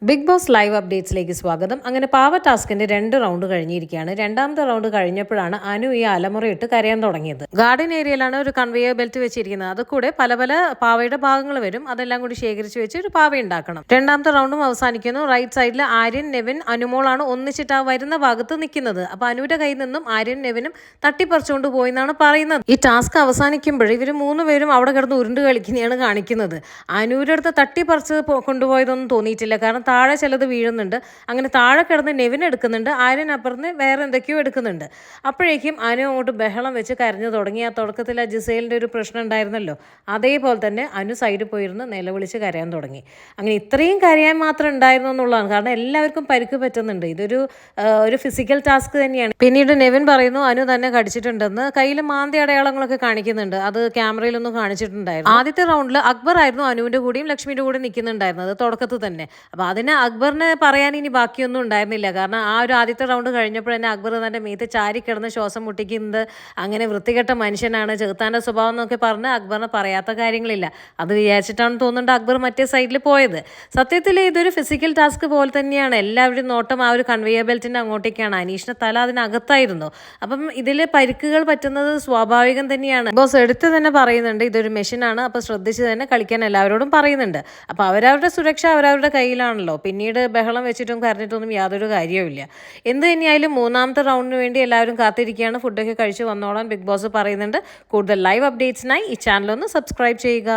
Big boss live അപ്ഡേറ്റ്സിലേക്ക് സ്വാഗതം. അങ്ങനെ പാവ ടാസ്കിന്റെ 2 റൗണ്ട് കഴിഞ്ഞിരിക്കുകയാണ്. രണ്ടാമത്തെ റൗണ്ട് കഴിഞ്ഞപ്പോഴാണ് അനു ഈ അലമുറയിട്ട് കരയാൻ തുടങ്ങിയത്. ഗാർഡൻ ഏരിയയിലാണ് ഒരു കൺവെയർ ബെൽറ്റ് വെച്ചിരിക്കുന്നത്. അത് കൂടെ പല പല പാവയുടെ ഭാഗങ്ങൾ വരും. അതെല്ലാം കൂടി ശേഖരിച്ച് വെച്ച് ഒരു പാവ ഉണ്ടാക്കണം. രണ്ടാമത്തെ റൗണ്ടും അവസാനിക്കുന്നു. റൈറ്റ് സൈഡിൽ ആര്യൻ, നെവിൻ, അനുമോളാണ് ഒന്നിച്ചിട്ട് ആ വരുന്ന ഭാഗത്ത് നിൽക്കുന്നത്. അപ്പൊ അനുവിന്റെ കയ്യിൽ നിന്നും ആര്യൻ, നെവിനും തട്ടിപ്പറിച്ചുകൊണ്ട് പോയി എന്നാണ് പറയുന്നത്. ഈ ടാസ്ക് അവസാനിക്കുമ്പോൾ ഇവർ 3 പേരും അവിടെ കിടന്ന് ഉരുണ്ട് കളിക്കുന്നതാണ് കാണിക്കുന്നത്. അനുവിന്റെ അടുത്ത് തട്ടിപ്പറിച്ച് കൊണ്ടുപോയതൊന്നും തോന്നിയിട്ടില്ല. കാരണം താഴെ ചിലത് വീഴുന്നുണ്ട്. അങ്ങനെ താഴെ കിടന്ന് നെവിൻ എടുക്കുന്നുണ്ട്, ആര്യൻ അപ്പുറത്ത് വേറെ എന്തൊക്കെയോ എടുക്കുന്നുണ്ട്. അപ്പോഴേക്കും അനു അങ്ങോട്ട് ബഹളം വെച്ച് കരഞ്ഞു തുടങ്ങി. ആ തുടക്കത്തിൽ ആ ജിസേലിൻ്റെ ഒരു പ്രശ്നം ഉണ്ടായിരുന്നല്ലോ, അതേപോലെ തന്നെ അനു സൈഡിൽ പോയിരുന്ന് നിലവിളിച്ച് കരയാൻ തുടങ്ങി. അങ്ങനെ ഇത്രയും കരയാൻ മാത്രം ഉണ്ടായിരുന്നു എന്നുള്ളതാണ്. കാരണം എല്ലാവർക്കും പരിക്ക് പറ്റുന്നുണ്ട്. ഇതൊരു ഫിസിക്കൽ ടാസ്ക് തന്നെയാണ്. പിന്നീട് നെവിൻ പറയുന്നു അനു തന്നെ കടിച്ചിട്ടുണ്ടെന്ന്. കയ്യിൽ മാന്തി അടയാളങ്ങളൊക്കെ കാണിക്കുന്നുണ്ട്. അത് ക്യാമറയിലൊന്നും കാണിച്ചിട്ടുണ്ടായിരുന്നു. ആദ്യത്തെ റൗണ്ടിൽ അക്ബർ ആയിരുന്നു അനുവിൻ്റെ കൂടെയും ലക്ഷ്മിയുടെ കൂടെ നിൽക്കുന്നുണ്ടായിരുന്നത് തുടക്കത്തിൽ തന്നെ. അപ്പോൾ അതിന് അക്ബറിന് പറയാൻ ഇനി ബാക്കിയൊന്നും ഉണ്ടായിരുന്നില്ല. കാരണം ആ ഒരു ആദ്യത്തെ റൗണ്ട് കഴിഞ്ഞപ്പോൾ തന്നെ അക്ബർ തൻ്റെ മീത്ത് ചാരിക്കിടന്ന് ശ്വാസം മുട്ടിക്കുന്നത്, അങ്ങനെ വൃത്തികെട്ട മനുഷ്യനാണ്, ചെറുത്താൻ്റെ സ്വഭാവം എന്നൊക്കെ പറഞ്ഞ് അക്ബറിന് പറയാത്ത കാര്യങ്ങളില്ല. അത് വിചാരിച്ചിട്ടാണ് തോന്നുന്നുണ്ട് അക്ബർ മറ്റേ സൈഡിൽ പോയത്. സത്യത്തിൽ ഇതൊരു ഫിസിക്കൽ ടാസ്ക് പോലെ തന്നെയാണ്. എല്ലാവരും നോട്ടം ആ ഒരു കൺവെയർ ബെൽറ്റിൻ്റെ അങ്ങോട്ടേക്കാണ്. അനീഷിൻ്റെ തല അതിനകത്തായിരുന്നു. അപ്പം ഇതിൽ പരിക്കുകൾ പറ്റുന്നത് സ്വാഭാവികം തന്നെയാണ്. ബോസ് എടുത്ത് തന്നെ പറയുന്നുണ്ട് ഇതൊരു മെഷീനാണ്, അപ്പോൾ ശ്രദ്ധിച്ച് തന്നെ കളിക്കാൻ എല്ലാവരോടും പറയുന്നുണ്ട്. അപ്പോൾ അവരവരുടെ സുരക്ഷ അവരവരുടെ കയ്യിലാണല്ലോ. പിന്നീട് ബഹളം വെച്ചിട്ടും കരഞ്ഞിട്ടൊന്നും യാതൊരു കാര്യവുമില്ല. എന്ത് തന്നെയായാലും മൂന്നാമത്തെ റൗണ്ടിന് വേണ്ടി എല്ലാവരും കാത്തിരിക്കുകയാണ്. ഫുഡൊക്കെ കഴിച്ച് വന്നോളാൻ ബിഗ് ബോസ് പറയുന്നുണ്ട്. കൂടുതൽ ലൈവ് അപ്ഡേറ്റ്സിനായി ഈ ചാനൽ ഒന്ന് സബ്സ്ക്രൈബ് ചെയ്യുക.